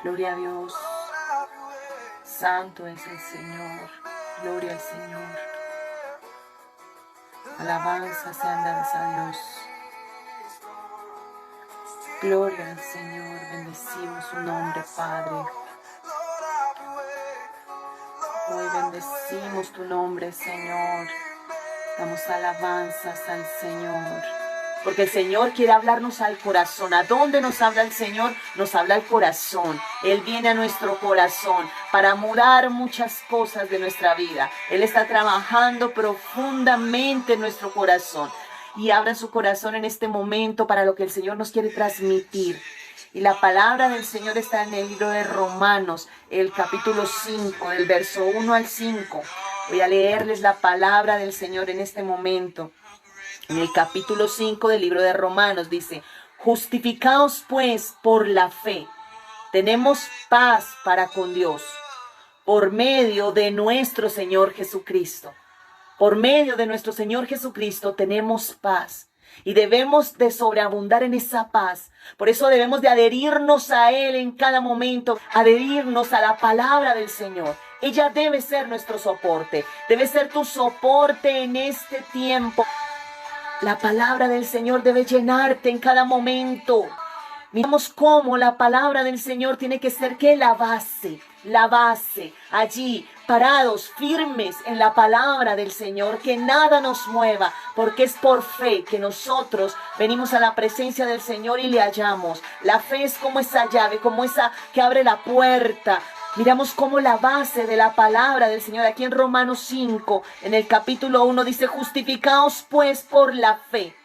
Gloria a Dios. Santo es el Señor. Gloria al Señor. Alabanzas sean dadas a Dios. Gloria al Señor. Bendecimos su nombre, Padre. Hoy bendecimos tu nombre, Señor. Damos alabanzas al Señor. Porque el Señor quiere hablarnos al corazón. ¿A dónde nos habla el Señor? Nos habla al corazón. Él viene a nuestro corazón para mudar muchas cosas de nuestra vida. Él está trabajando profundamente en nuestro corazón. Y abra su corazón en este momento para lo que el Señor nos quiere transmitir. Y la palabra del Señor está en el libro de Romanos, el capítulo 5, del verso 1 al 5. Voy a leerles la palabra del Señor en este momento. En el capítulo 5 del libro de Romanos dice: justificaos pues por la fe, tenemos paz para con Dios, por medio de nuestro Señor Jesucristo. Por medio de nuestro Señor Jesucristo tenemos paz. Y debemos de sobreabundar en esa paz. Por eso debemos de adherirnos a Él en cada momento, adherirnos a la palabra del Señor. Ella debe ser nuestro soporte, debe ser tu soporte en este tiempo. La palabra del Señor debe llenarte en cada momento. Miramos cómo la palabra del Señor tiene que ser que la base, allí, parados, firmes en la palabra del Señor, que nada nos mueva, porque es por fe que nosotros venimos a la presencia del Señor y le hallamos. La fe es como esa llave, como esa que abre la puerta. Miramos cómo la base de la palabra del Señor, aquí en Romanos 5, en el capítulo 1, dice: justificaos pues por la fe.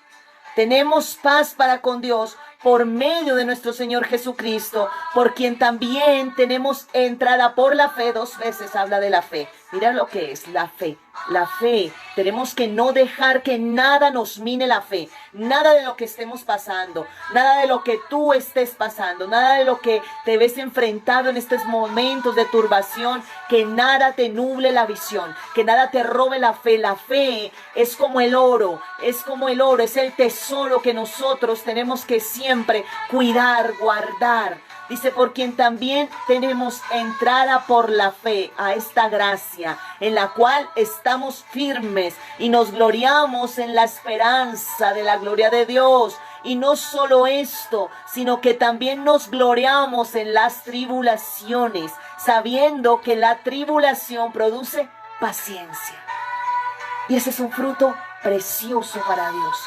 Tenemos paz para con Dios por medio de nuestro Señor Jesucristo, por quien también tenemos entrada por la fe. 2 veces habla de la fe. Mira lo que es la fe. La fe. Tenemos que no dejar que nada nos mine la fe. Nada de lo que estemos pasando. Nada de lo que tú estés pasando. Nada de lo que te ves enfrentado en estos momentos de turbación. Que nada te nuble la visión. Que nada te robe la fe. La fe es como el oro. Es como el oro. Es el tesoro que nosotros tenemos que siempre cuidar, guardar. Dice: por quien también tenemos entrada por la fe a esta gracia, en la cual estamos firmes y nos gloriamos en la esperanza de la gloria de Dios. Y no solo esto, sino que también nos gloriamos en las tribulaciones, sabiendo que la tribulación produce paciencia. Y ese es un fruto precioso para Dios.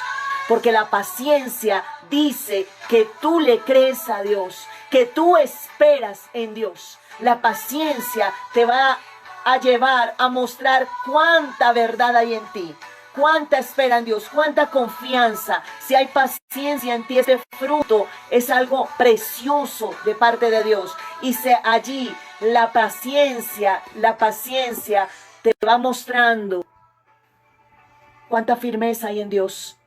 Porque la paciencia dice que tú le crees a Dios, que tú esperas en Dios. La paciencia te va a llevar a mostrar cuánta verdad hay en ti, cuánta espera en Dios, cuánta confianza. Si hay paciencia en ti, ese fruto es algo precioso de parte de Dios. Y allí la paciencia te va mostrando cuánta firmeza hay en Dios.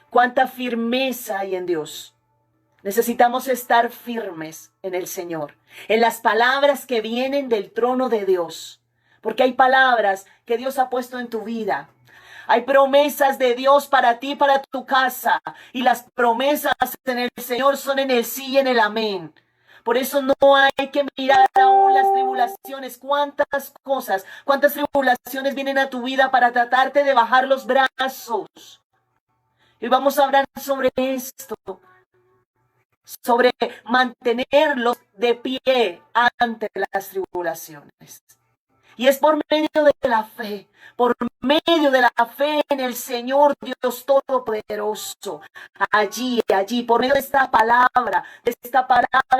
Cuánta firmeza hay en Dios. Necesitamos estar firmes en el Señor, en las palabras que vienen del trono de Dios. Porque hay palabras que Dios ha puesto en tu vida. Hay promesas de Dios para ti, para tu casa. Y las promesas en el Señor son en el sí y en el amén. Por eso no hay que mirar aún las tribulaciones. Cuántas cosas, cuántas tribulaciones vienen a tu vida para tratarte de bajar los brazos. Y vamos a hablar sobre esto, sobre mantenerlos de pie ante las tribulaciones. Y es por medio de la fe, por medio de la fe en el Señor Dios Todopoderoso. Allí, por medio de esta palabra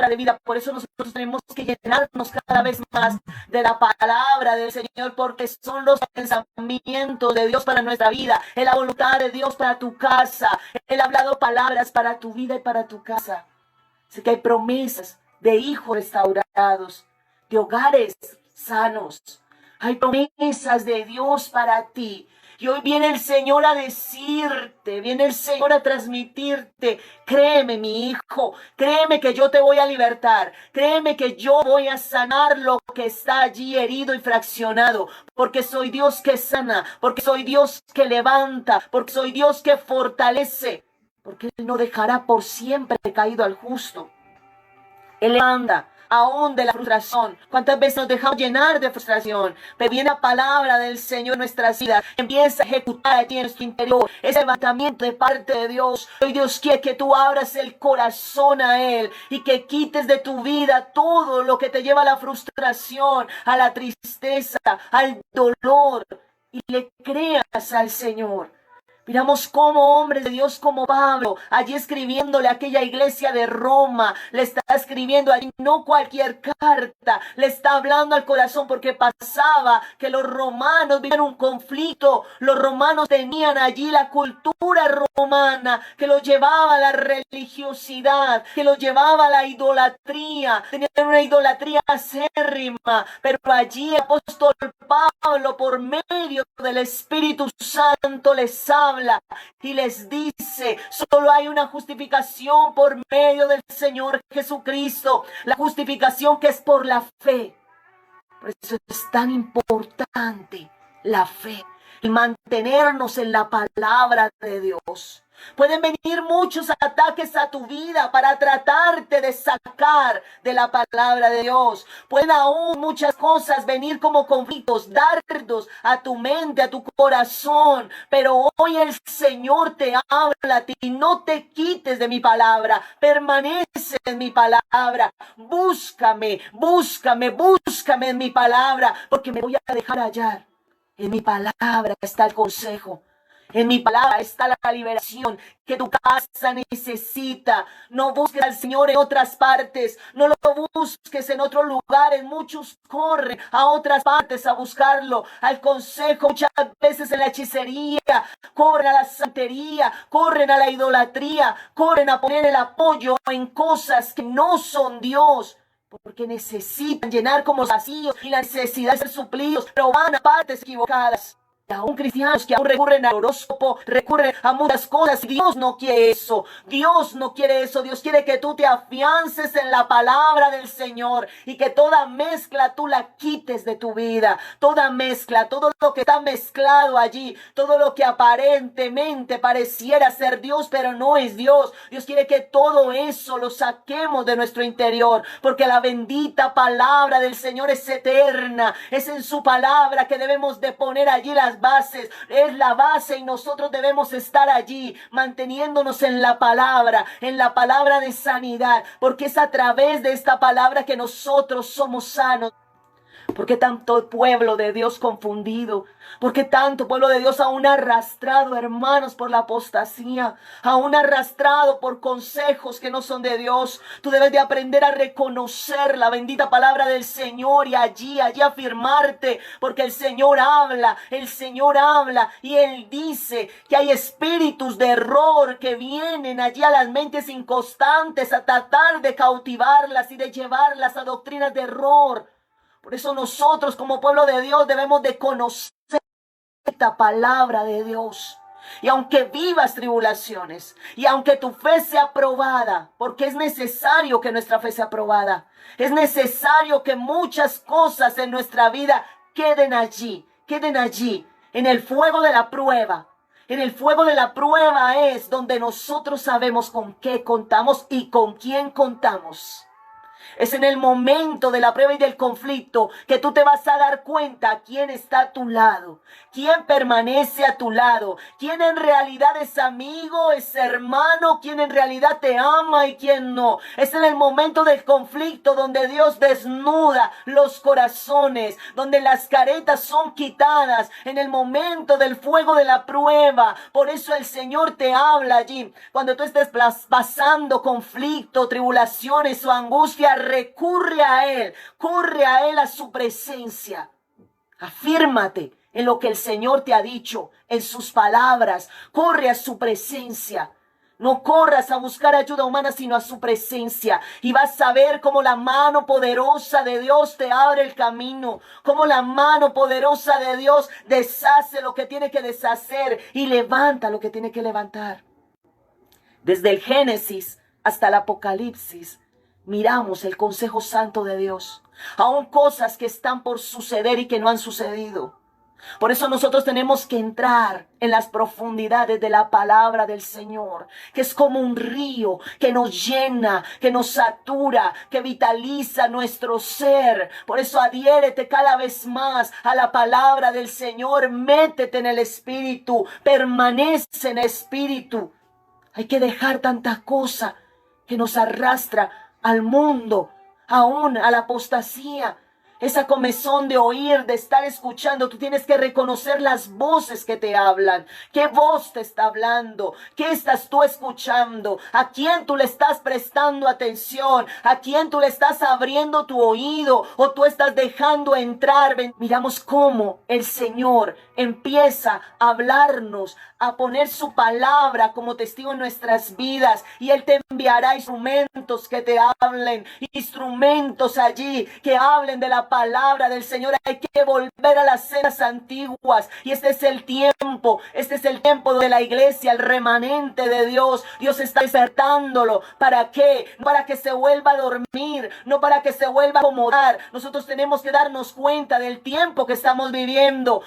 de vida. Por eso nosotros tenemos que llenarnos cada vez más de la palabra del Señor, porque son los pensamientos de Dios para nuestra vida, es la voluntad de Dios para tu casa. Él ha hablado palabras para tu vida y para tu casa. Sé que hay promesas de hijos restaurados, de hogares sanos. Hay promesas de Dios para ti. Y hoy viene el Señor a decirte, viene el Señor a transmitirte: créeme, mi hijo, créeme que yo te voy a libertar, créeme que yo voy a sanar lo que está allí herido y fraccionado, porque soy Dios que sana, porque soy Dios que levanta, porque soy Dios que fortalece, porque Él no dejará por siempre caído al justo. Él levanta aún de la frustración. ¿Cuántas veces nos dejamos llenar de frustración? Pero viene la palabra del Señor en nuestras vidas. Empieza a ejecutar aquí en nuestro interior ese levantamiento de parte de Dios. Hoy Dios quiere que tú abras el corazón a Él y que quites de tu vida todo lo que te lleva a la frustración, a la tristeza, al dolor, y le creas al Señor. Miramos cómo hombres de Dios como Pablo, allí escribiéndole a aquella iglesia de Roma, le está escribiendo allí no cualquier carta, le está hablando al corazón, porque pasaba que los romanos vivían un conflicto. Los romanos tenían allí la cultura romana que los llevaba a la religiosidad, que los llevaba a la idolatría. Tenían una idolatría acérrima, pero allí el apóstol Pablo, por medio del Espíritu Santo, les habla y les dice: solo hay una justificación por medio del Señor Jesucristo, la justificación que es por la fe. Por eso es tan importante la fe y mantenernos en la palabra de Dios. Pueden venir muchos ataques a tu vida para tratarte de sacar de la palabra de Dios. Pueden aún muchas cosas venir como conflictos, dardos a tu mente, a tu corazón. Pero hoy el Señor te habla a ti: no te quites de mi palabra, permanece en mi palabra. Búscame, búscame, búscame en mi palabra, porque me voy a dejar hallar. En mi palabra está el consejo. En mi palabra está la liberación que tu casa necesita. No busques al Señor en otras partes. No lo busques en otros lugares. Muchos corren a otras partes a buscarlo, al consejo, muchas veces en la hechicería. Corren a la santería, corren a la idolatría, corren a poner el apoyo en cosas que no son Dios, porque necesitan llenar como vacíos y la necesidad de ser suplidos, pero van a partes equivocadas. Aún cristianos que aún recurren al horóscopo, recurren a muchas cosas. Dios no quiere eso. Dios no quiere eso. Dios quiere que tú te afiances en la palabra del Señor y que toda mezcla tú la quites de tu vida. Toda mezcla, todo lo que está mezclado allí, todo lo que aparentemente pareciera ser Dios, pero no es Dios. Dios quiere que todo eso lo saquemos de nuestro interior, porque la bendita palabra del Señor es eterna. Es en su palabra que debemos de poner allí las bases, es la base, y nosotros debemos estar allí manteniéndonos en la palabra de sanidad, porque es a través de esta palabra que nosotros somos sanos. ¿Por qué tanto pueblo de Dios confundido? ¿Por qué tanto pueblo de Dios aún arrastrado, hermanos, por la apostasía? Aún arrastrado por consejos que no son de Dios. Tú debes de aprender a reconocer la bendita palabra del Señor y allí afirmarte, porque el Señor habla, y Él dice que hay espíritus de error que vienen allí a las mentes inconstantes a tratar de cautivarlas y de llevarlas a doctrinas de error. Por eso nosotros como pueblo de Dios debemos de conocer esta palabra de Dios. Y aunque vivas tribulaciones, y aunque tu fe sea probada, porque es necesario que nuestra fe sea probada, es necesario que muchas cosas en nuestra vida queden allí, en el fuego de la prueba. En el fuego de la prueba es donde nosotros sabemos con qué contamos y con quién contamos. Es en el momento de la prueba y del conflicto que tú te vas a dar cuenta quién está a tu lado, quién permanece a tu lado, quién en realidad es amigo, es hermano, quién en realidad te ama y quién no. Es en el momento del conflicto donde Dios desnuda los corazones, donde las caretas son quitadas, en el momento del fuego de la prueba. Por eso el Señor te habla allí. Cuando tú estés pasando conflicto, tribulaciones o angustia, recurre a Él, corre a Él, a su presencia. Afírmate en lo que el Señor te ha dicho, en sus palabras. Corre a su presencia. No corras a buscar ayuda humana, sino a su presencia. Y vas a ver cómo la mano poderosa de Dios te abre el camino. Cómo la mano poderosa de Dios deshace lo que tiene que deshacer y levanta lo que tiene que levantar. Desde el Génesis hasta el Apocalipsis, miramos el consejo santo de Dios. Aún cosas que están por suceder y que no han sucedido. Por eso nosotros tenemos que entrar en las profundidades de la palabra del Señor, que es como un río que nos llena, que nos satura, que vitaliza nuestro ser. Por eso adhiérete cada vez más a la palabra del Señor, métete en el Espíritu, permanece en el Espíritu. Hay que dejar tanta cosa que nos arrastra al mundo, aún a la apostasía. Esa comezón de oír, de estar escuchando, tú tienes que reconocer las voces que te hablan. ¿Qué voz te está hablando? ¿Qué estás tú escuchando? ¿A quién tú le estás prestando atención? ¿A quién tú le estás abriendo tu oído? ¿O tú estás dejando entrar? Miramos cómo el Señor empieza a hablarnos, a poner su palabra como testigo en nuestras vidas. Y Él te enviará instrumentos que te hablen, instrumentos allí que hablen de la palabra del Señor. Hay que volver a las sendas antiguas. Y este es el tiempo de la iglesia, el remanente de Dios. Dios está despertándolo. ¿Para qué? No para que se vuelva a dormir, no para que se vuelva a acomodar. Nosotros tenemos que darnos cuenta del tiempo que estamos viviendo,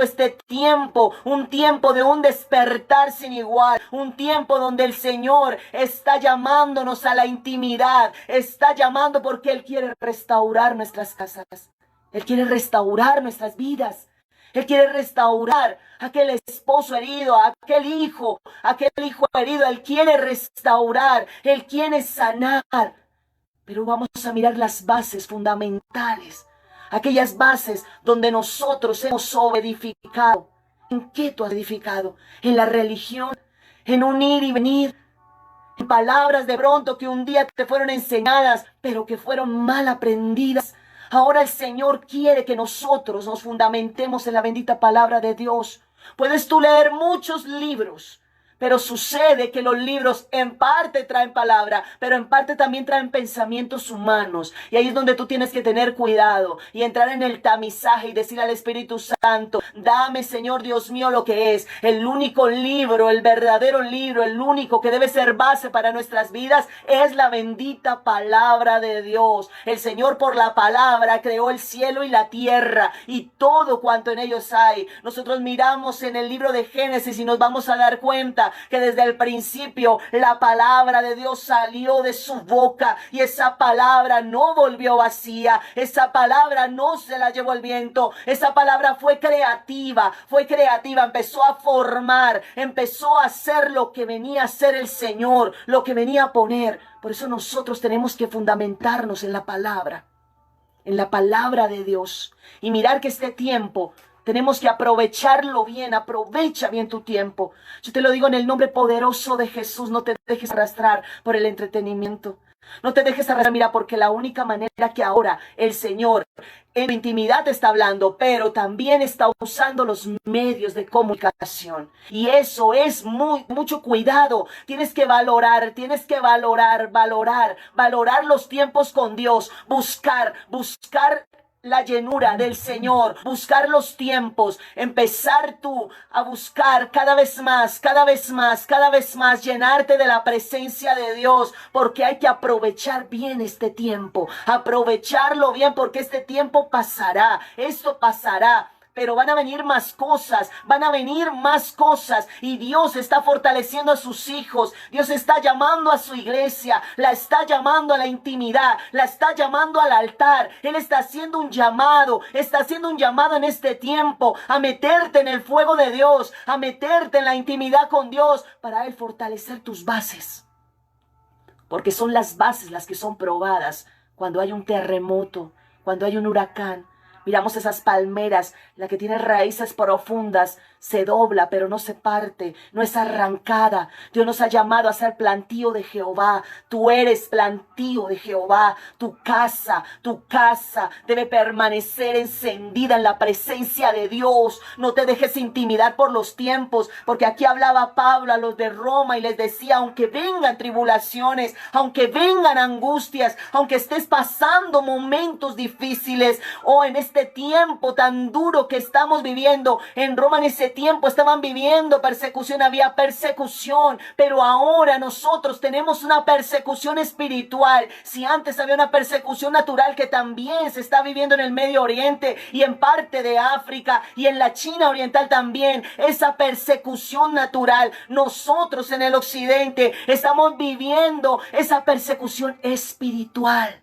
este tiempo, un tiempo de un despertar sin igual, un tiempo donde el Señor está llamándonos a la intimidad, está llamando porque Él quiere restaurar nuestras casas, Él quiere restaurar nuestras vidas, Él quiere restaurar aquel esposo herido, aquel hijo herido. Él quiere restaurar, Él quiere sanar. Pero vamos a mirar las bases fundamentales, aquellas bases donde nosotros hemos edificado. ¿En qué tú has edificado? ¿En la religión? ¿En un ir y venir? ¿En palabras de pronto que un día te fueron enseñadas, pero que fueron mal aprendidas? Ahora el Señor quiere que nosotros nos fundamentemos en la bendita palabra de Dios. Puedes tú leer muchos libros, pero sucede que los libros en parte traen palabra, pero en parte también traen pensamientos humanos. Y ahí es donde tú tienes que tener cuidado y entrar en el tamizaje y decir al Espíritu Santo: dame, Señor Dios mío, lo que es el único libro, el verdadero libro, el único que debe ser base para nuestras vidas, es la bendita palabra de Dios. El Señor por la palabra creó el cielo y la tierra y todo cuanto en ellos hay. Nosotros miramos en el libro de Génesis y nos vamos a dar cuenta que desde el principio la palabra de Dios salió de su boca y esa palabra no volvió vacía, esa palabra no se la llevó el viento, esa palabra fue creativa, empezó a formar, empezó a hacer lo que venía a hacer el Señor, lo que venía a poner. Por eso nosotros tenemos que fundamentarnos en la palabra de Dios y mirar que este tiempo tenemos que aprovecharlo bien. Aprovecha bien tu tiempo. Yo te lo digo en el nombre poderoso de Jesús. No te dejes arrastrar por el entretenimiento. No te dejes arrastrar, mira, porque la única manera que ahora el Señor en la intimidad te está hablando, pero también está usando los medios de comunicación. Y eso es mucho cuidado. Tienes que valorar los tiempos con Dios. Buscar la llenura del Señor, buscar los tiempos, empezar tú a buscar cada vez más, llenarte de la presencia de Dios, porque hay que aprovechar bien este tiempo, aprovecharlo bien, porque este tiempo pasará, esto pasará. Pero van a venir más cosas, y Dios está fortaleciendo a sus hijos. Dios está llamando a su iglesia, la está llamando a la intimidad, la está llamando al altar. Él está haciendo un llamado en este tiempo a meterte en el fuego de Dios, a meterte en la intimidad con Dios, para Él fortalecer tus bases. Porque son las bases las que son probadas cuando hay un terremoto, cuando hay un huracán. Miramos esas palmeras, la que tiene raíces profundas, se dobla pero no se parte, no es arrancada. Dios nos ha llamado a ser plantío de Jehová. Tú eres plantío de Jehová. Tu casa debe permanecer encendida en la presencia de Dios. No te dejes intimidar por los tiempos, porque aquí hablaba Pablo a los de Roma y les decía: aunque vengan tribulaciones, aunque vengan angustias, aunque estés pasando momentos difíciles, en este este tiempo tan duro que estamos viviendo. En Roma en ese tiempo estaban viviendo persecución, había persecución, pero ahora nosotros tenemos una persecución espiritual. Si antes había una persecución natural que también se está viviendo en el Medio Oriente y en parte de África y en la China oriental también, esa persecución natural, nosotros en el occidente estamos viviendo esa persecución espiritual.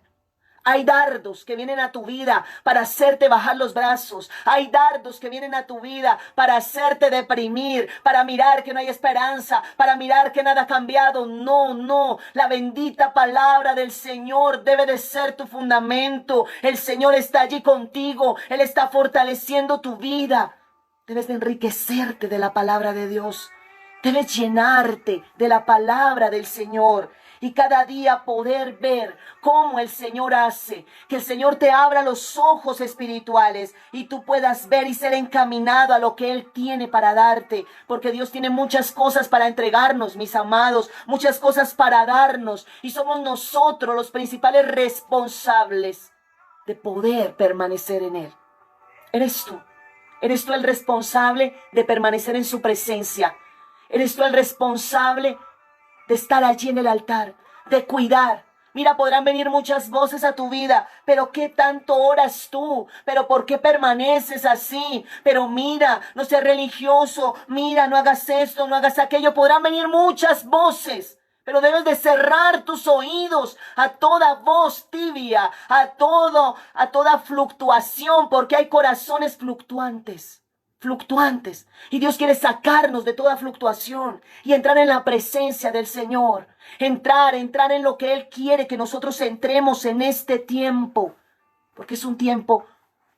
Hay dardos que vienen a tu vida para hacerte bajar los brazos. Hay dardos que vienen a tu vida para hacerte deprimir, para mirar que no hay esperanza, para mirar que nada ha cambiado. No, no. La bendita palabra del Señor debe de ser tu fundamento. El Señor está allí contigo. Él está fortaleciendo tu vida. Debes de enriquecerte de la palabra de Dios. Debes llenarte de la palabra del Señor. Y cada día poder ver cómo el Señor hace, que el Señor te abra los ojos espirituales y tú puedas ver y ser encaminado a lo que Él tiene para darte. Porque Dios tiene muchas cosas para entregarnos, mis amados, muchas cosas para darnos. Y somos nosotros los principales responsables de poder permanecer en Él. Eres tú. Eres tú el responsable de permanecer en su presencia. Eres tú el responsable de estar allí en el altar, de cuidar. Mira, podrán venir muchas voces a tu vida, pero ¿qué tanto oras tú? ¿Pero por qué permaneces así? Pero mira, no seas religioso, mira, no hagas esto, no hagas aquello. Podrán venir muchas voces, pero debes de cerrar tus oídos a toda voz tibia, a toda fluctuación, porque hay corazones fluctuantes. Y Dios quiere sacarnos de toda fluctuación y entrar en la presencia del Señor, entrar en lo que Él quiere que nosotros entremos en este tiempo, porque es un tiempo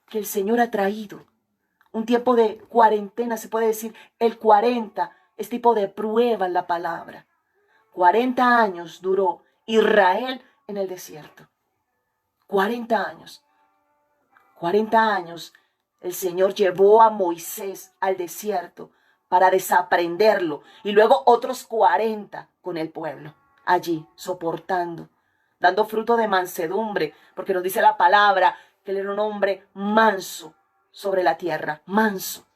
que el Señor ha traído, un tiempo de cuarentena, se puede decir. El 40 es tipo de prueba en la palabra. 40 años duró Israel en el desierto. 40 años. 40 años. El Señor llevó a Moisés al desierto para desaprenderlo. Y luego otros 40 con el pueblo allí, soportando, dando fruto de mansedumbre. Porque nos dice la palabra que él era un hombre manso sobre la tierra, manso.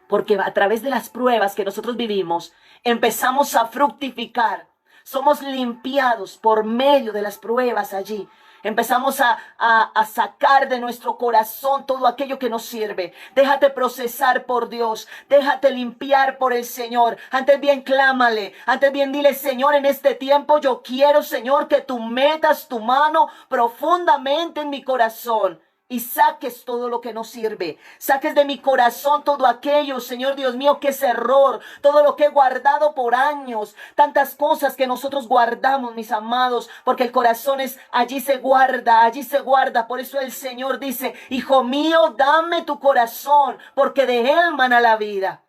Porque a través de las pruebas que nosotros vivimos, empezamos a fructificar. Somos limpiados por medio de las pruebas allí. Empezamos a sacar de nuestro corazón todo aquello que nos sirve. Déjate procesar por Dios. Déjate limpiar por el Señor. Antes bien clámale. Antes bien dile: Señor, en este tiempo yo quiero, Señor, que tú metas tu mano profundamente en mi corazón. Y saques todo lo que no sirve. Saques de mi corazón todo aquello, Señor Dios mío, que es error. Todo lo que he guardado por años. Tantas cosas que nosotros guardamos, mis amados. Porque el corazón allí se guarda, allí se guarda. Por eso el Señor dice: Hijo mío, dame tu corazón, porque de él mana la vida.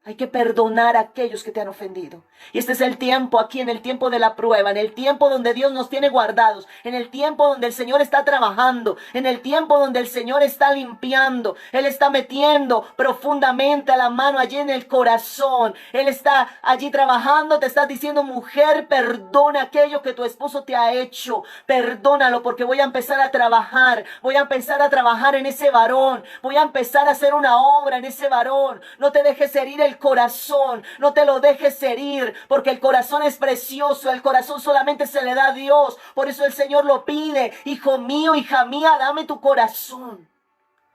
Hay que perdonar a aquellos que te han ofendido. Y este es el tiempo aquí, en el tiempo de la prueba, en el tiempo donde Dios nos tiene guardados, en el tiempo donde el Señor está trabajando, en el tiempo donde el Señor está limpiando. Él está metiendo profundamente la mano allí en el corazón. Él está allí trabajando, te está diciendo: mujer, perdona aquello que tu esposo te ha hecho. Perdónalo, porque voy a empezar a trabajar. Voy a empezar a trabajar en ese varón. Voy a empezar a hacer una obra en ese varón. No te dejes herir el corazón, no te lo dejes herir, porque el corazón es precioso. El corazón solamente se le da a Dios. Por eso el Señor lo pide: hijo mío, hija mía, dame tu corazón.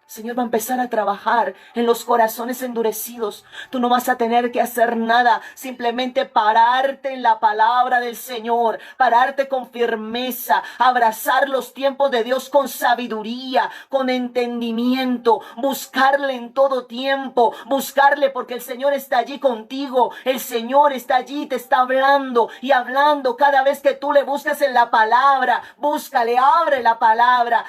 El Señor va a empezar a trabajar en los corazones endurecidos. Tú no vas a tener que hacer nada, simplemente pararte en la palabra del Señor, pararte con firmeza, abrazar los tiempos de Dios con sabiduría, con entendimiento, buscarle en todo tiempo, buscarle, porque el Señor está allí contigo. El Señor está allí, te está hablando y hablando cada vez que tú le buscas en la palabra. Búscale, abre la palabra,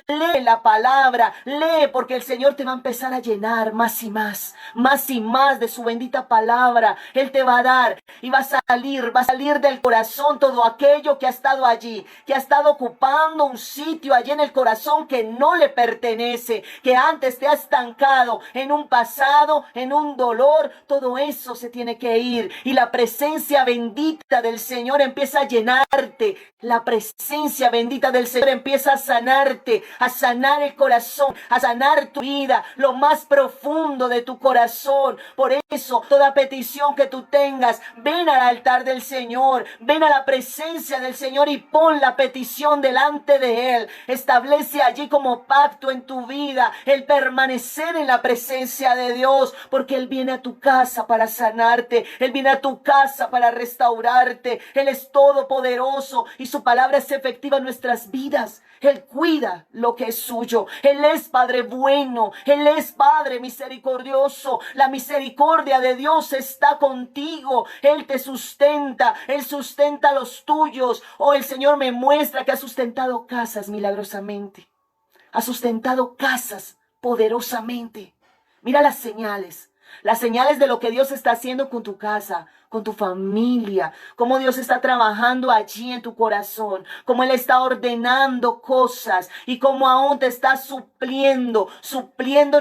lee la palabra. palabra. Lee, porque el Señor te va a empezar a llenar más y más de su bendita palabra. Él te va a dar y va a salir del corazón todo aquello que ha estado allí, que ha estado ocupando un sitio allí en el corazón que no le pertenece, que antes te ha estancado en un pasado, en un dolor. Todo eso se tiene que ir y la presencia bendita del Señor empieza a llenarte. La presencia bendita del Señor empieza a sanarte, a sanar el corazón, a sanar tu vida, lo más profundo de tu corazón. Por eso, toda petición que tú tengas, ven al altar del Señor, ven a la presencia del Señor y pon la petición delante de Él. Establece allí como pacto en tu vida el permanecer en la presencia de Dios, porque Él viene a tu casa para sanarte, Él viene a tu casa para restaurarte. Él es todopoderoso y su palabra es efectiva en nuestras vidas. Él cuida lo que es suyo. Él es Padre bueno. Él es Padre misericordioso. La misericordia de Dios está contigo. Él te sustenta. Él sustenta a los tuyos. Oh, el Señor me muestra que ha sustentado casas milagrosamente. Ha sustentado casas poderosamente. Mira las señales. Las señales de lo que Dios está haciendo con tu casa, con tu familia, cómo Dios está trabajando allí en tu corazón, cómo Él está ordenando cosas y cómo aún te está supliendo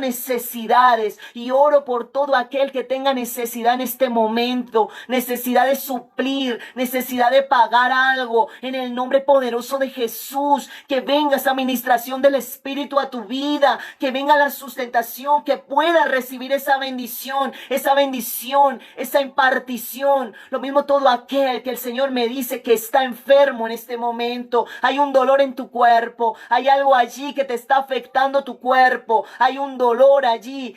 necesidades. Y oro por todo aquel que tenga necesidad en este momento, necesidad de suplir, necesidad de pagar algo, en el nombre poderoso de Jesús, que venga esa administración del Espíritu a tu vida, que venga la sustentación, que puedas recibir esa bendición, esa impartición. Lo mismo todo aquel que el Señor me dice que está enfermo en este momento. Hay un dolor en tu cuerpo. Hay algo allí que te está afectando tu cuerpo. Hay un dolor allí,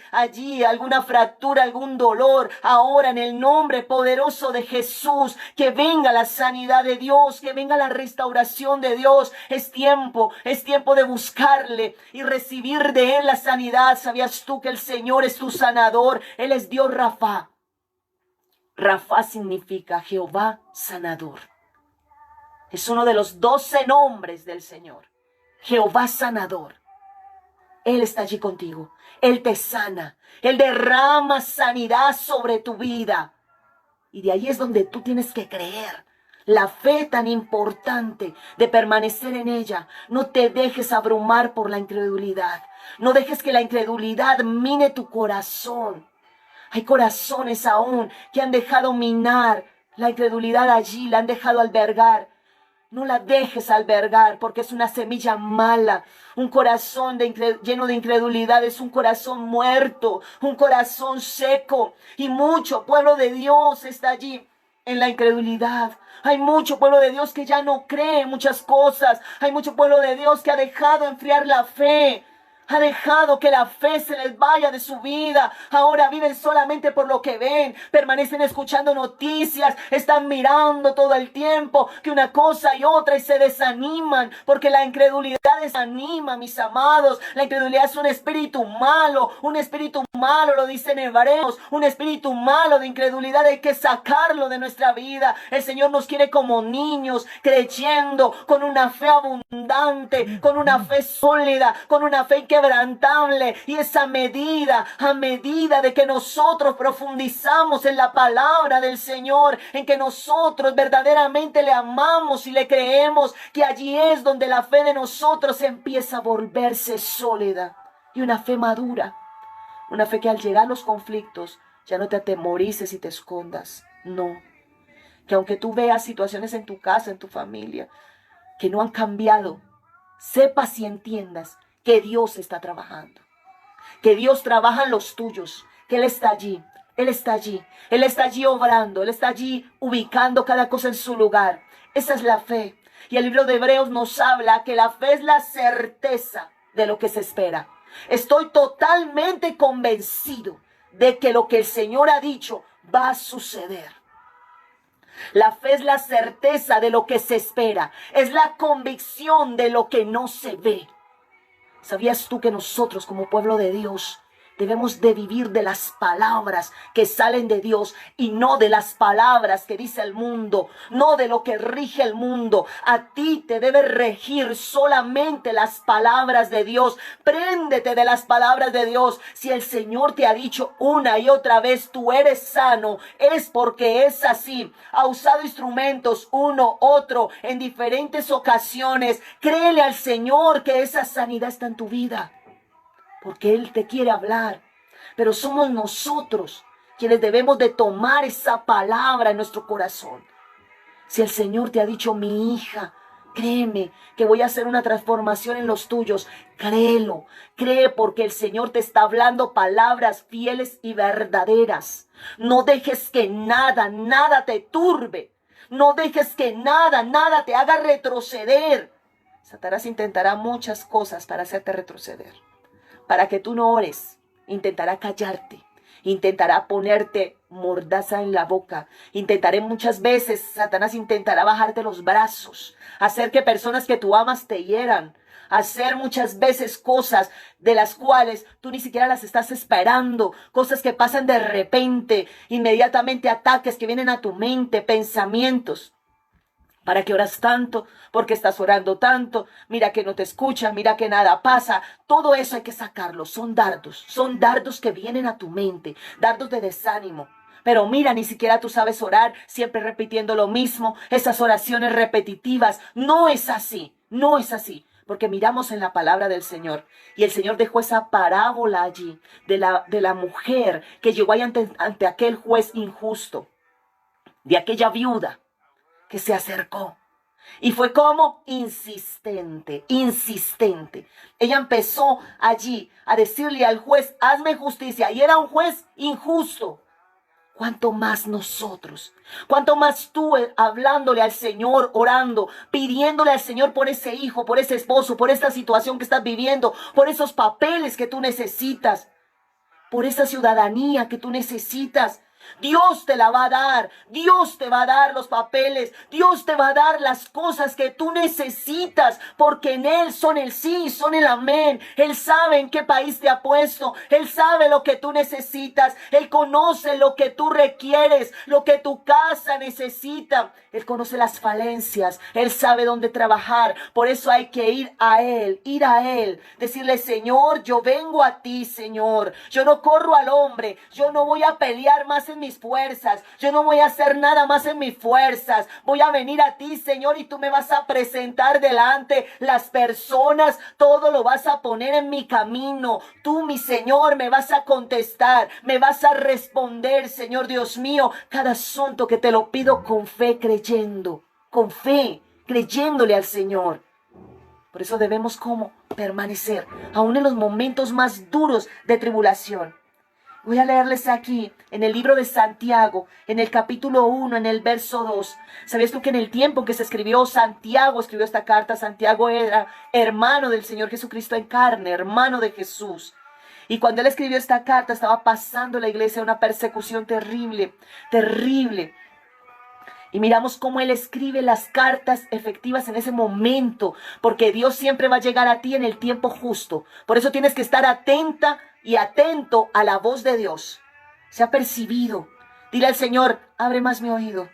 alguna fractura, algún dolor. Ahora en el nombre poderoso de Jesús, que venga la sanidad de Dios, que venga la restauración de Dios. Es tiempo de buscarle y recibir de Él la sanidad. ¿Sabías tú que el Señor es tu sanador? Él es Dios Rafa. Rafa significa Jehová sanador. Es uno de los 12 nombres del Señor. Jehová sanador. Él está allí contigo. Él te sana. Él derrama sanidad sobre tu vida. Y de ahí es donde tú tienes que creer. La fe tan importante de permanecer en ella. No te dejes abrumar por la incredulidad. No dejes que la incredulidad mine tu corazón. Hay corazones aún que han dejado minar la incredulidad allí, la han dejado albergar. No la dejes albergar porque es una semilla mala. Un corazón lleno de incredulidad es un corazón muerto, un corazón seco. Y mucho pueblo de Dios está allí en la incredulidad. Hay mucho pueblo de Dios que ya no cree en muchas cosas. Hay mucho pueblo de Dios que ha dejado enfriar la fe. Ha dejado que la fe se les vaya de su vida. Ahora viven solamente por lo que ven. Permanecen escuchando noticias. Están mirando todo el tiempo que una cosa y otra y se desaniman. Porque la incredulidad desanima, mis amados. La incredulidad es un espíritu malo. Un espíritu malo, lo dicen Hebreos. Un espíritu malo de incredulidad. Hay que sacarlo de nuestra vida. El Señor nos quiere como niños, creyendo, con una fe abundante, con una fe sólida, con una fe inquebrantable. Y esa medida, a medida de que nosotros profundizamos en la palabra del Señor, en que nosotros verdaderamente le amamos y le creemos, que allí es donde la fe de nosotros empieza a volverse sólida y una fe madura. Una fe que al llegar los conflictos ya no te atemorices y te escondas. No. Que aunque tú veas situaciones en tu casa, en tu familia, que no han cambiado, sepas y entiendas que Dios está trabajando. Que Dios trabaja en los tuyos. Que Él está allí. Él está allí. Él está allí obrando. Él está allí ubicando cada cosa en su lugar. Esa es la fe. Y el libro de Hebreos nos habla que la fe es la certeza de lo que se espera. Estoy totalmente convencido de que lo que el Señor ha dicho va a suceder. La fe es la certeza de lo que se espera. Es la convicción de lo que no se ve. ¿Sabías tú que nosotros como pueblo de Dios Debemos de vivir de las palabras que salen de Dios y no de las palabras que dice el mundo, no de lo que rige el mundo. A ti te debe regir solamente las palabras de Dios. Préndete de las palabras de Dios. Si el Señor te ha dicho una y otra vez, tú eres sano, es porque es así. Ha usado instrumentos, uno, otro, en diferentes ocasiones. Créele al Señor que esa sanidad está en tu vida, porque Él te quiere hablar, pero somos nosotros quienes debemos de tomar esa palabra en nuestro corazón. Si el Señor te ha dicho, mi hija, créeme que voy a hacer una transformación en los tuyos, créelo, cree, porque el Señor te está hablando palabras fieles y verdaderas. No dejes que nada te turbe, no dejes que nada te haga retroceder. Satanás intentará muchas cosas para hacerte retroceder, para que tú no ores. Intentará callarte, intentará ponerte mordaza en la boca, muchas veces Satanás intentará bajarte los brazos, hacer que personas que tú amas te hieran, hacer muchas veces cosas de las cuales tú ni siquiera las estás esperando, cosas que pasan de repente, inmediatamente ataques que vienen a tu mente, pensamientos. ¿Para qué oras tanto? ¿Por qué estás orando tanto? Mira que no te escuchan, mira que nada pasa. Todo eso hay que sacarlo. Son dardos que vienen a tu mente, dardos de desánimo. Pero mira, ni siquiera tú sabes orar, siempre repitiendo lo mismo, esas oraciones repetitivas. No es así, no es así. Porque miramos en la palabra del Señor, y el Señor dejó esa parábola allí de la mujer que llegó ahí ante aquel juez injusto, de aquella viuda que se acercó y fue como insistente. Ella empezó allí a decirle al juez, hazme justicia, y era un juez injusto. ¿Cuánto más nosotros? ¿Cuánto más tú hablándole al Señor, orando, pidiéndole al Señor por ese hijo, por ese esposo, por esta situación que estás viviendo, por esos papeles que tú necesitas, por esa ciudadanía que tú necesitas? Dios te la va a dar, Dios te va a dar los papeles, Dios te va a dar las cosas que tú necesitas, porque en Él son el sí, son el amén. Él sabe en qué país te ha puesto, Él sabe lo que tú necesitas, Él conoce lo que tú requieres, lo que tu casa necesita, Él conoce las falencias, Él sabe dónde trabajar. Por eso hay que ir a Él, decirle, Señor, yo vengo a ti, Señor, yo no corro al hombre, yo no voy a pelear más en mis fuerzas, yo no voy a hacer nada más en mis fuerzas, voy a venir a ti, Señor, y tú me vas a presentar delante las personas, todo lo vas a poner en mi camino, tú, mi Señor, me vas a contestar, me vas a responder, Señor Dios mío, cada asunto que te lo pido con fe, creyéndole al Señor. Por eso debemos como permanecer, aún en los momentos más duros de tribulación. Voy a leerles aquí en el libro de Santiago, en el capítulo 1, en el verso 2. ¿Sabías tú que en el tiempo que se escribió Santiago, escribió esta carta? Santiago era hermano del Señor Jesucristo en carne, hermano de Jesús. Y cuando él escribió esta carta, estaba pasando la iglesia una persecución terrible. Y miramos cómo Él escribe las cartas efectivas en ese momento, porque Dios siempre va a llegar a ti en el tiempo justo. Por eso tienes que estar atenta y atento a la voz de Dios. Se ha percibido. Dile al Señor, abre más mi oído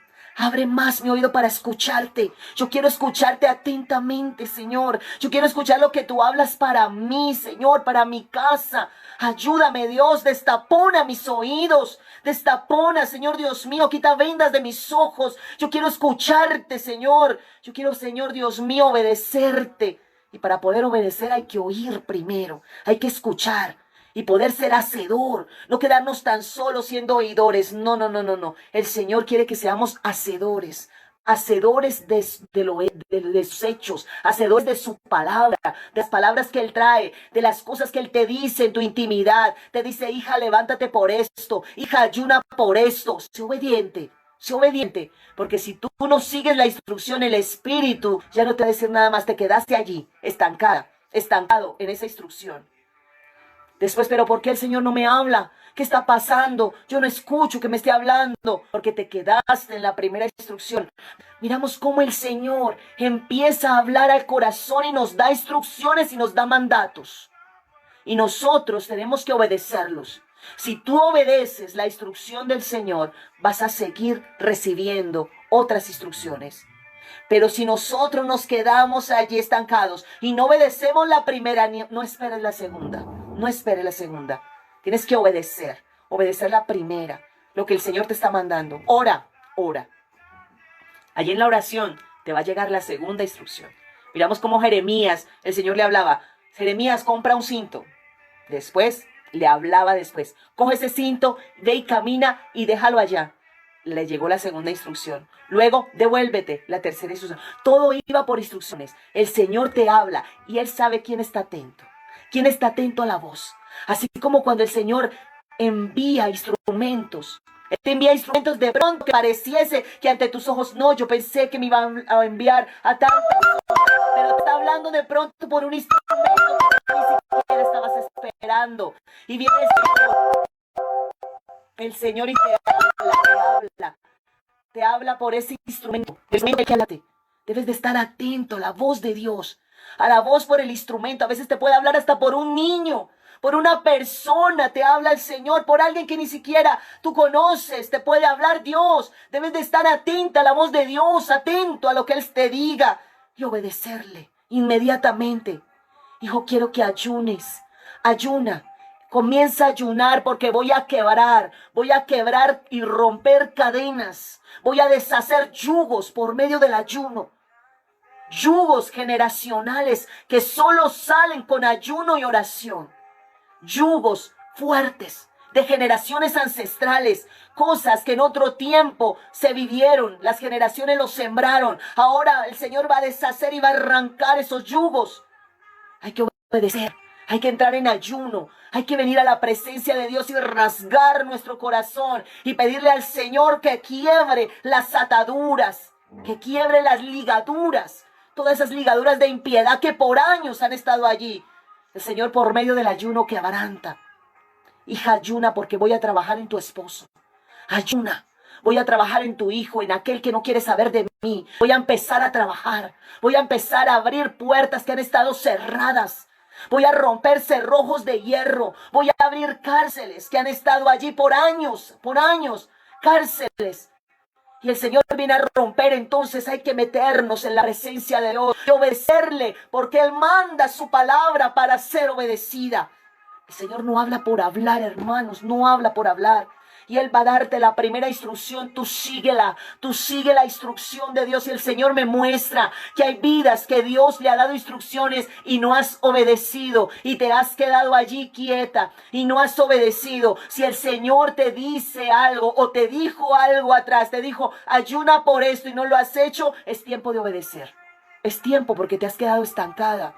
para escucharte. Yo quiero escucharte atentamente, Señor. Yo quiero escuchar lo que tú hablas para mí, Señor, para mi casa. Ayúdame, Dios, destapona mis oídos. Destapona, Señor Dios mío, quita vendas de mis ojos. Yo quiero escucharte, Señor. Yo quiero, Señor Dios mío, obedecerte. Y para poder obedecer hay que oír primero. Hay que escuchar. Y poder ser hacedor, no quedarnos tan solo siendo oidores. No. El Señor quiere que seamos hacedores de sus hechos, hacedores de su palabra, de las palabras que Él trae, de las cosas que Él te dice en tu intimidad. Te dice, hija, levántate por esto, hija, ayuna por esto. Sé obediente, porque si tú no sigues la instrucción, el Espíritu ya no te va a decir nada más, te quedaste allí, estancado en esa instrucción. Después, pero ¿por qué el Señor no me habla? ¿Qué está pasando? Yo no escucho que me esté hablando, porque te quedaste en la primera instrucción. Miramos cómo el Señor empieza a hablar al corazón y nos da instrucciones y nos da mandatos. y nosotros tenemos que obedecerlos. Si tú obedeces la instrucción del Señor, vas a seguir recibiendo otras instrucciones. Pero si nosotros nos quedamos allí estancados y no obedecemos la primera, no esperes la segunda. No esperes la segunda. Tienes que obedecer la primera, lo que el Señor te está mandando. Ora. Allí en la oración te va a llegar la segunda instrucción. Miramos cómo Jeremías, el Señor le hablaba. Jeremías, compra un cinto. Después, le hablaba después. Coge ese cinto, ve y camina y déjalo allá. Le llegó la segunda instrucción. Luego, devuélvete, la tercera instrucción. Todo iba por instrucciones. El Señor te habla y Él sabe quién está atento. Quién está atento a la voz. Así como cuando el Señor envía instrumentos. Él te envía instrumentos de pronto que pareciese que ante tus ojos no. Yo pensé que me iban a enviar a tantas personas. Pero te está hablando de pronto por un instrumento que ni siquiera estabas esperando. Y viene el Señor y te habla por ese instrumento. Debes de estar atento a la voz de Dios, a la voz por el instrumento. A veces te puede hablar hasta por un niño, por una persona te habla el Señor, por alguien que ni siquiera tú conoces, te puede hablar Dios. Debes de estar atenta a la voz de Dios, atento a lo que Él te diga y obedecerle inmediatamente. Hijo, quiero que ayunes, ayuna. Comienza a ayunar porque voy a quebrar y romper cadenas. Voy a deshacer yugos por medio del ayuno. Yugos generacionales que solo salen con ayuno y oración. Yugos fuertes de generaciones ancestrales. Cosas que en otro tiempo se vivieron. Las generaciones los sembraron. Ahora el Señor va a deshacer y va a arrancar esos yugos. Hay que obedecer. Hay que entrar en ayuno, hay que venir a la presencia de Dios y rasgar nuestro corazón y pedirle al Señor que quiebre las ataduras, que quiebre las ligaduras, todas esas ligaduras de impiedad que por años han estado allí. El Señor por medio del ayuno quebranta. Hija, ayuna porque voy a trabajar en tu esposo. Ayuna. Voy a trabajar en tu hijo, en aquel que no quiere saber de mí. Voy a empezar a trabajar. Voy a empezar a abrir puertas que han estado cerradas. Voy a romper cerrojos de hierro. Voy a abrir cárceles que han estado allí por años, cárceles. Y el Señor viene a romper, entonces hay que meternos en la presencia de Dios y obedecerle, porque Él manda su palabra para ser obedecida. El Señor no habla por hablar, hermanos, no habla por hablar. Y Él va a darte la primera instrucción, tú sigue la instrucción de Dios. Y el Señor me muestra que hay vidas que Dios le ha dado instrucciones y no has obedecido. Y te has quedado allí quieta y no has obedecido. Si el Señor te dice algo o te dijo algo atrás, te dijo ayuna por esto y no lo has hecho, es tiempo de obedecer. Es tiempo porque te has quedado estancada.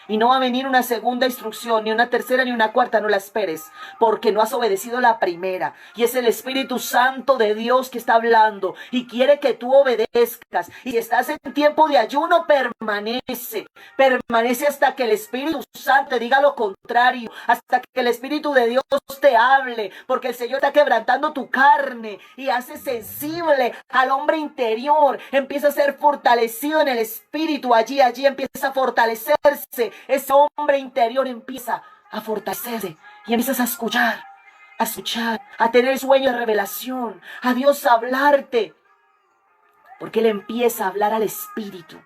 Y no va a venir una segunda instrucción, ni una tercera, ni una cuarta, no la esperes, porque no has obedecido la primera. Y es el Espíritu Santo de Dios que está hablando y quiere que tú obedezcas. Y si estás en tiempo de ayuno, permanece hasta que el Espíritu Santo te diga lo contrario, hasta que el Espíritu de Dios te hable, porque el Señor está quebrantando tu carne y hace sensible al hombre interior. Empieza a ser fortalecido en el Espíritu, allí empieza a fortalecerse. Ese hombre interior empieza a fortalecerse y empiezas a escuchar, a tener sueños de revelación, a Dios hablarte, porque Él empieza a hablar al espíritu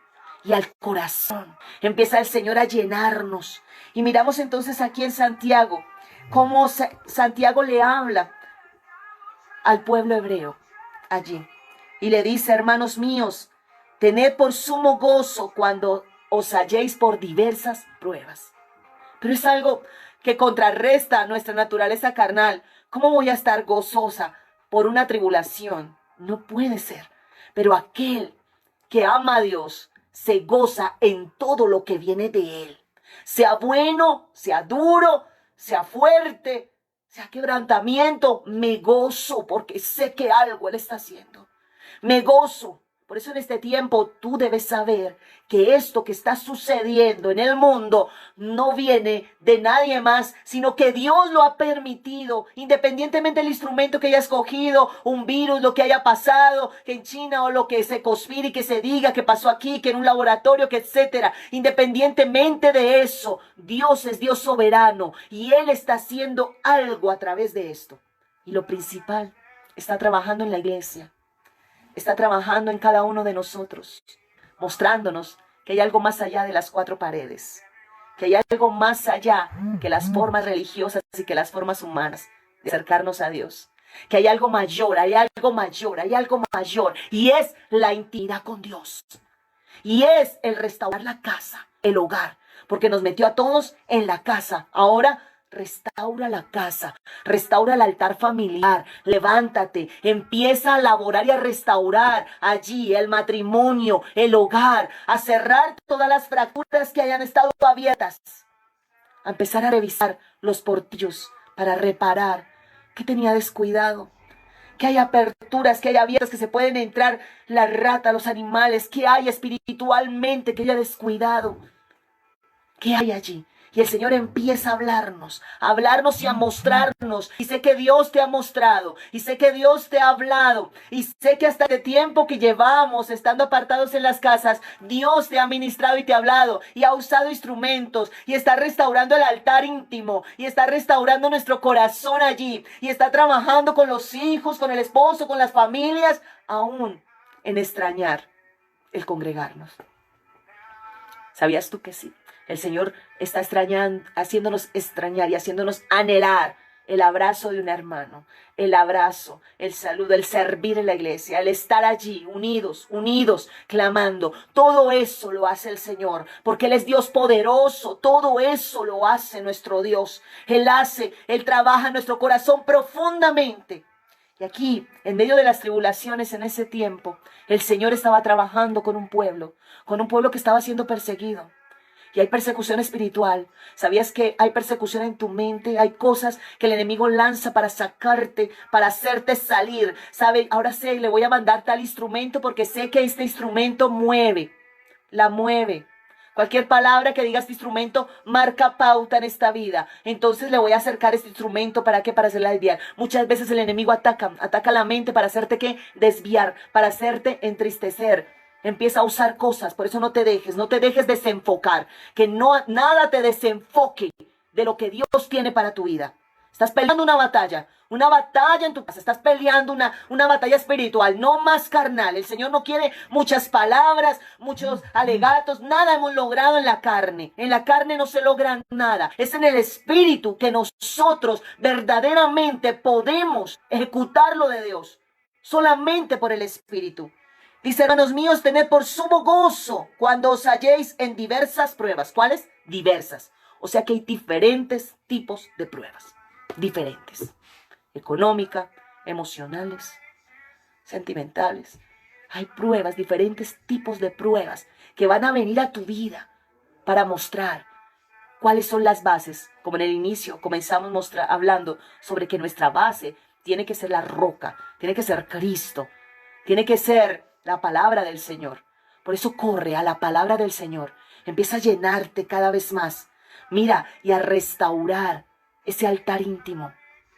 y al corazón. Empieza el Señor a llenarnos. Y miramos entonces aquí en Santiago, cómo Santiago le habla al pueblo hebreo allí. Y le dice, hermanos míos, tened por sumo gozo cuando os halléis por diversas pruebas. Pero es algo que contrarresta nuestra naturaleza carnal. ¿Cómo voy a estar gozosa por una tribulación? No puede ser. Pero aquel que ama a Dios se goza en todo lo que viene de Él. Sea bueno, sea duro, sea fuerte, sea quebrantamiento, me gozo porque sé que algo Él está haciendo. Me gozo Por eso en este tiempo tú debes saber que esto que está sucediendo en el mundo no viene de nadie más, sino que Dios lo ha permitido, independientemente del instrumento que haya escogido, un virus, lo que haya pasado, que en China o lo que se conspire y que se diga que pasó aquí, que en un laboratorio, que etcétera. Independientemente de eso, Dios es Dios soberano y Él está haciendo algo a través de esto. Y lo principal, está trabajando en la iglesia. Está trabajando en cada uno de nosotros, mostrándonos que hay algo más allá de las cuatro paredes, que hay algo más allá que las formas religiosas y que las formas humanas de acercarnos a Dios, que hay algo mayor, hay algo mayor, hay algo mayor, y es la intimidad con Dios, y es el restaurar la casa, el hogar, porque nos metió a todos en la casa. Ahora restaura la casa, restaura el altar familiar, levántate, empieza a laborar y a restaurar allí el matrimonio, el hogar, a cerrar todas las fracturas que hayan estado abiertas, a empezar a revisar los portillos para reparar qué tenía descuidado, que hay aperturas, que hay abiertas, que se pueden entrar la rata, los animales, que hay espiritualmente que haya descuidado, que hay allí. Y el Señor empieza a hablarnos y a mostrarnos. Y sé que Dios te ha mostrado. Y sé que Dios te ha hablado. Y sé que hasta el tiempo que llevamos estando apartados en las casas, Dios te ha ministrado y te ha hablado. Y ha usado instrumentos. Y está restaurando el altar íntimo. Y está restaurando nuestro corazón allí. Y está trabajando con los hijos, con el esposo, con las familias. Aún en extrañar el congregarnos. ¿Sabías tú que sí? El Señor está extrañando, haciéndonos extrañar y haciéndonos anhelar el abrazo de un hermano, el abrazo, el saludo, el servir en la iglesia, el estar allí unidos, clamando. Todo eso lo hace el Señor, porque Él es Dios poderoso. Todo eso lo hace nuestro Dios. Él trabaja en nuestro corazón profundamente. Y aquí, en medio de las tribulaciones en ese tiempo, el Señor estaba trabajando con un pueblo que estaba siendo perseguido. Y hay persecución espiritual. ¿Sabías que hay persecución en tu mente? Hay cosas que el enemigo lanza para sacarte, para hacerte salir. ¿Sabe? Ahora sé, le voy a mandar tal instrumento porque sé que este instrumento la mueve. Cualquier palabra que diga este instrumento marca pauta en esta vida. Entonces le voy a acercar este instrumento. ¿Para qué? Para hacerla desviar. Muchas veces el enemigo ataca la mente para hacerte ¿qué? Desviar, para hacerte entristecer. Empieza a usar cosas, por eso no te dejes desenfocar, que nada te desenfoque de lo que Dios tiene para tu vida. Estás peleando una batalla en tu casa, estás peleando una batalla espiritual, no más carnal. El Señor no quiere muchas palabras, muchos alegatos, nada hemos logrado en la carne. En la carne no se logra nada, es en el espíritu que nosotros verdaderamente podemos ejecutar lo de Dios, solamente por el espíritu. Dice, hermanos míos, tened por sumo gozo cuando os halléis en diversas pruebas. ¿Cuáles? Diversas. O sea que hay diferentes tipos de pruebas. Diferentes. Económica, emocionales, sentimentales. Hay pruebas, diferentes tipos de pruebas que van a venir a tu vida para mostrar cuáles son las bases. Como en el inicio comenzamos hablando sobre que nuestra base tiene que ser la roca, tiene que ser Cristo, tiene que ser la palabra del Señor. Por eso corre a la palabra del Señor. Empieza a llenarte cada vez más. Mira, y a restaurar ese altar íntimo.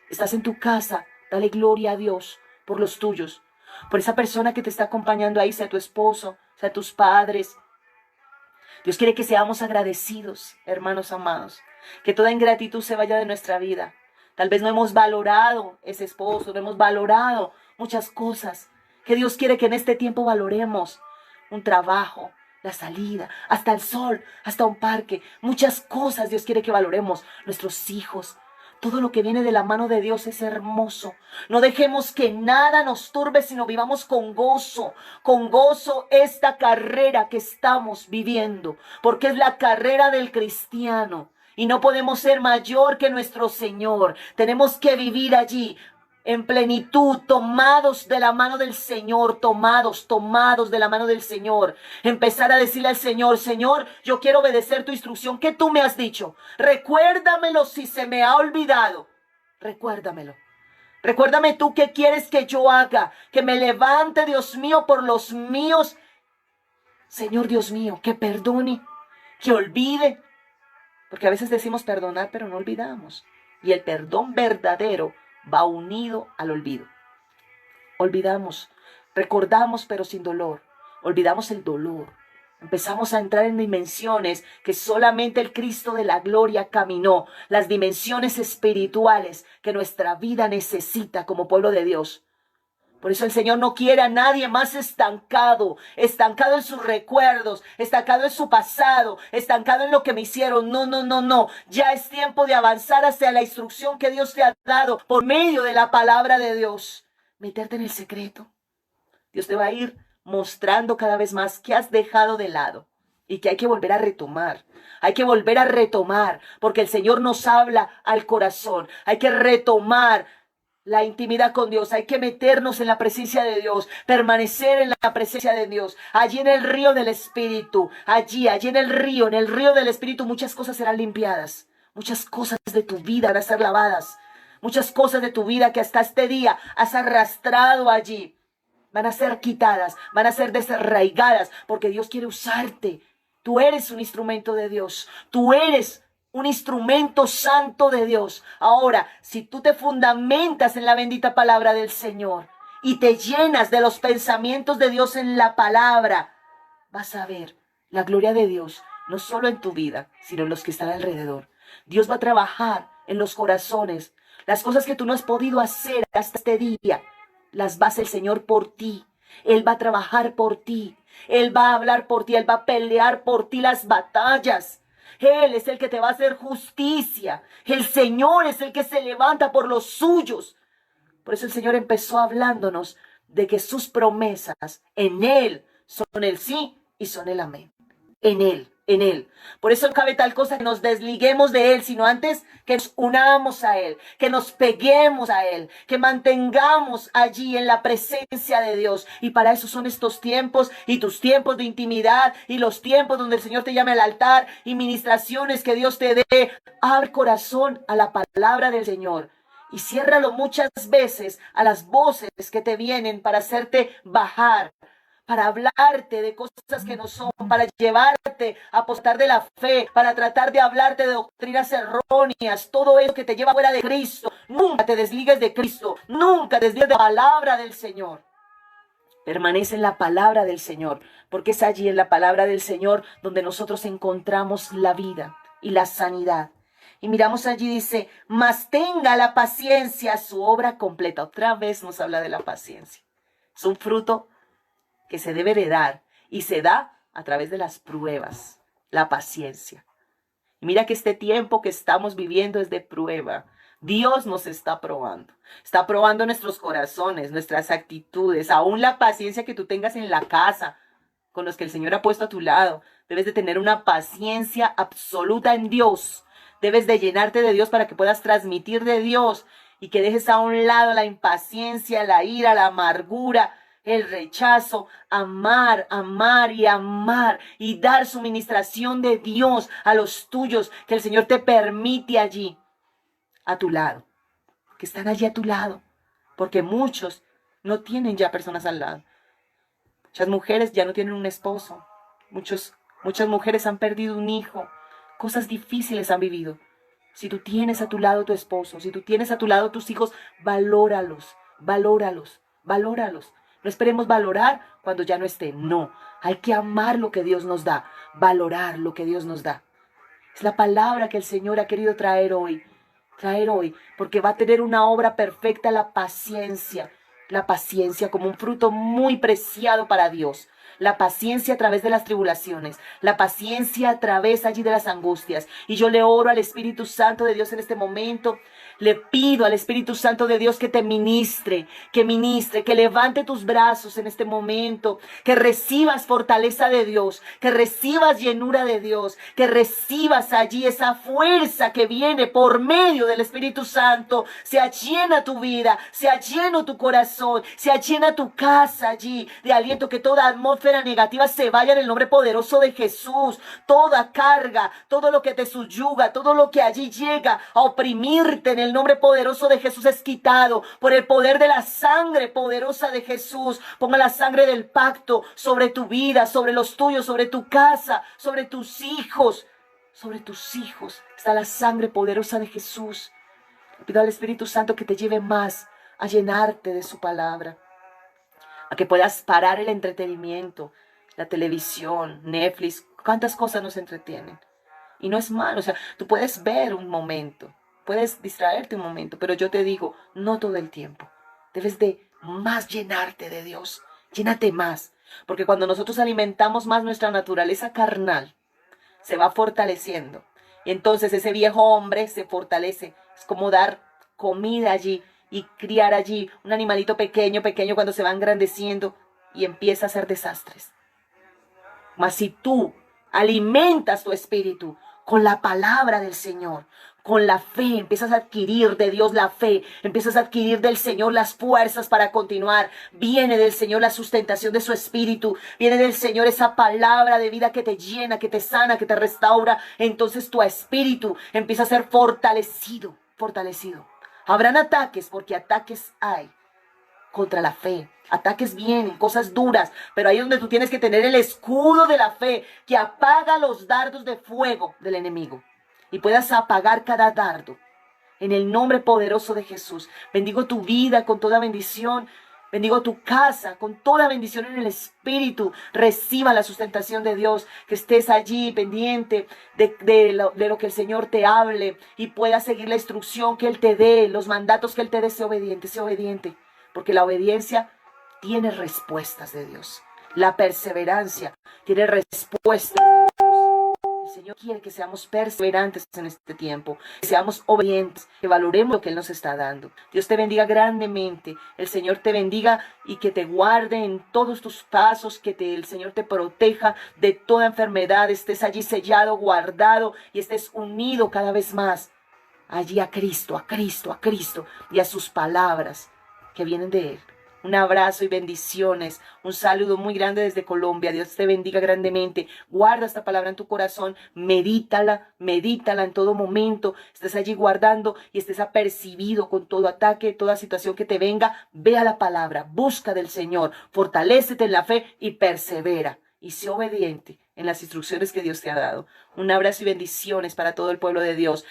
Estás en tu casa, dale gloria a Dios por los tuyos. Por esa persona que te está acompañando ahí, sea tu esposo, sea tus padres. Dios quiere que seamos agradecidos, hermanos amados. Que toda ingratitud se vaya de nuestra vida. Tal vez no hemos valorado ese esposo, no hemos valorado muchas cosas que Dios quiere que en este tiempo valoremos. Un trabajo, la salida, hasta el sol, hasta un parque. Muchas cosas Dios quiere que valoremos. Nuestros hijos. Todo lo que viene de la mano de Dios es hermoso. No dejemos que nada nos turbe, sino vivamos con gozo esta carrera que estamos viviendo. Porque es la carrera del cristiano. Y no podemos ser mayor que nuestro Señor. Tenemos que vivir allí en plenitud, tomados de la mano del Señor, tomados de la mano del Señor. Empezar a decirle al Señor, Señor, yo quiero obedecer tu instrucción que tú me has dicho. Recuérdamelo si se me ha olvidado. Recuérdamelo. Recuérdame tú qué quieres que yo haga, que me levante, Dios mío, por los míos. Señor Dios mío, que perdone, que olvide. Porque a veces decimos perdonar, pero no olvidamos. Y el perdón verdadero va unido al olvido. Olvidamos, recordamos, pero sin dolor. Olvidamos el dolor. Empezamos a entrar en dimensiones que solamente el Cristo de la gloria caminó. Las dimensiones espirituales que nuestra vida necesita como pueblo de Dios. Por eso el Señor no quiere a nadie más estancado en sus recuerdos, estancado en su pasado, estancado en lo que me hicieron. No, no, no, no. Ya es tiempo de avanzar hacia la instrucción que Dios te ha dado por medio de la palabra de Dios. Meterte en el secreto. Dios te va a ir mostrando cada vez más que has dejado de lado y que hay que volver a retomar. Hay que volver a retomar porque el Señor nos habla al corazón. Hay que retomar la intimidad con Dios, hay que meternos en la presencia de Dios, permanecer en la presencia de Dios, allí en el río del Espíritu, allí en el río del Espíritu muchas cosas serán limpiadas, muchas cosas de tu vida van a ser lavadas, muchas cosas de tu vida que hasta este día has arrastrado allí, van a ser quitadas, van a ser desarraigadas, porque Dios quiere usarte. Tú eres un instrumento de Dios, tú eres un instrumento santo de Dios. Ahora, si tú te fundamentas en la bendita palabra del Señor y te llenas de los pensamientos de Dios en la palabra, vas a ver la gloria de Dios, no solo en tu vida, sino en los que están alrededor. Dios va a trabajar en los corazones. Las cosas que tú no has podido hacer hasta este día, las va a hacer el Señor por ti. Él va a trabajar por ti. Él va a hablar por ti. Él va a pelear por ti las batallas. Él es el que te va a hacer justicia. El Señor es el que se levanta por los suyos. Por eso el Señor empezó hablándonos de que sus promesas en Él son el sí y son el amén. En Él. Por eso no cabe tal cosa que nos desliguemos de Él, sino antes que nos unamos a Él, que nos peguemos a Él, que mantengamos allí en la presencia de Dios. Y para eso son estos tiempos y tus tiempos de intimidad y los tiempos donde el Señor te llame al altar y ministraciones que Dios te dé. Abre corazón a la palabra del Señor y ciérralo muchas veces a las voces que te vienen para hacerte bajar, para hablarte de cosas que no son, para llevarte a apostar de la fe, para tratar de hablarte de doctrinas erróneas, todo eso que te lleva fuera de Cristo. Nunca te desligues de Cristo, nunca te desligues de la palabra del Señor. Permanece en la palabra del Señor, porque es allí en la palabra del Señor donde nosotros encontramos la vida y la sanidad. Y miramos allí, dice, mas tenga la paciencia su obra completa. Otra vez nos habla de la paciencia. Es un fruto que se debe de dar y se da a través de las pruebas, la paciencia. Y mira que este tiempo que estamos viviendo es de prueba. Dios nos está probando nuestros corazones, nuestras actitudes, aún la paciencia que tú tengas en la casa, con los que el Señor ha puesto a tu lado. Debes de tener una paciencia absoluta en Dios. Debes de llenarte de Dios para que puedas transmitir de Dios y que dejes a un lado la impaciencia, la ira, la amargura, el rechazo, amar y dar suministración de Dios a los tuyos que el Señor te permite allí, a tu lado, que están allí a tu lado, porque muchos no tienen ya personas al lado. Muchas mujeres ya no tienen un esposo, muchas mujeres han perdido un hijo, cosas difíciles han vivido. Si tú tienes a tu lado tu esposo, si tú tienes a tu lado tus hijos, valóralos. No esperemos valorar cuando ya no estén. No, hay que amar lo que Dios nos da, valorar lo que Dios nos da. Es la palabra que el Señor ha querido traer hoy, porque va a tener una obra perfecta la paciencia como un fruto muy preciado para Dios. La paciencia a través de las tribulaciones, la paciencia a través allí de las angustias. Y yo le oro al Espíritu Santo de Dios en este momento. Le pido al Espíritu Santo de Dios que te ministre, que levante tus brazos en este momento, que recibas fortaleza de Dios, que recibas llenura de Dios, que recibas allí esa fuerza que viene por medio del Espíritu Santo. Sea llena tu vida, sea lleno tu corazón, sea llena tu casa allí de aliento, que toda atmósfera negativa se vaya en el nombre poderoso de Jesús. Toda carga, todo lo que te subyuga, todo lo que allí llega a oprimirte en el el nombre poderoso de Jesús es quitado, por el poder de la sangre poderosa de Jesús. Ponga la sangre del pacto sobre tu vida, sobre los tuyos, sobre tu casa, sobre tus hijos. Sobre tus hijos está la sangre poderosa de Jesús. Pido al Espíritu Santo que te lleve más a llenarte de su palabra, a que puedas parar el entretenimiento, la televisión, Netflix, cuántas cosas nos entretienen. Y no es malo, o sea, tú puedes ver un momento, puedes distraerte un momento, pero yo te digo, no todo el tiempo. Debes de más llenarte de Dios, llénate más, porque cuando nosotros alimentamos más nuestra naturaleza carnal, se va fortaleciendo. Y entonces ese viejo hombre se fortalece. Es como dar comida allí y criar allí un animalito pequeño, pequeño, cuando se va engrandeciendo y empieza a hacer desastres. Mas si tú alimentas tu espíritu con la palabra del Señor, con la fe, empiezas a adquirir de Dios la fe, empiezas a adquirir del Señor las fuerzas para continuar. Viene del Señor la sustentación de su espíritu, viene del Señor esa palabra de vida que te llena, que te sana, que te restaura. Entonces tu espíritu empieza a ser fortalecido, fortalecido. Habrán ataques, porque ataques hay contra la fe. Ataques vienen, cosas duras, pero ahí es donde tú tienes que tener el escudo de la fe que apaga los dardos de fuego del enemigo y puedas apagar cada dardo. En el nombre poderoso de Jesús, bendigo tu vida con toda bendición. Bendigo tu casa con toda bendición en el Espíritu. Reciba la sustentación de Dios. Que estés allí pendiente de lo que el Señor te hable y puedas seguir la instrucción que Él te dé, los mandatos que Él te dé. Sé obediente, sé obediente. Porque la obediencia tiene respuestas de Dios. La perseverancia tiene respuestas de Dios. El Señor quiere que seamos perseverantes en este tiempo, que seamos obedientes, que valoremos lo que Él nos está dando. Dios te bendiga grandemente. El Señor te bendiga y que te guarde en todos tus pasos, que el Señor te proteja de toda enfermedad, estés allí sellado, guardado y estés unido cada vez más allí a Cristo, a Cristo, a Cristo y a sus palabras que vienen de Él. Un abrazo y bendiciones. Un saludo muy grande desde Colombia. Dios te bendiga grandemente. Guarda esta palabra en tu corazón. Medítala en todo momento. Estés allí guardando y estés apercibido con todo ataque, toda situación que te venga. Ve a la palabra. Busca del Señor. Fortalécete en la fe y persevera. Y sé obediente en las instrucciones que Dios te ha dado. Un abrazo y bendiciones para todo el pueblo de Dios.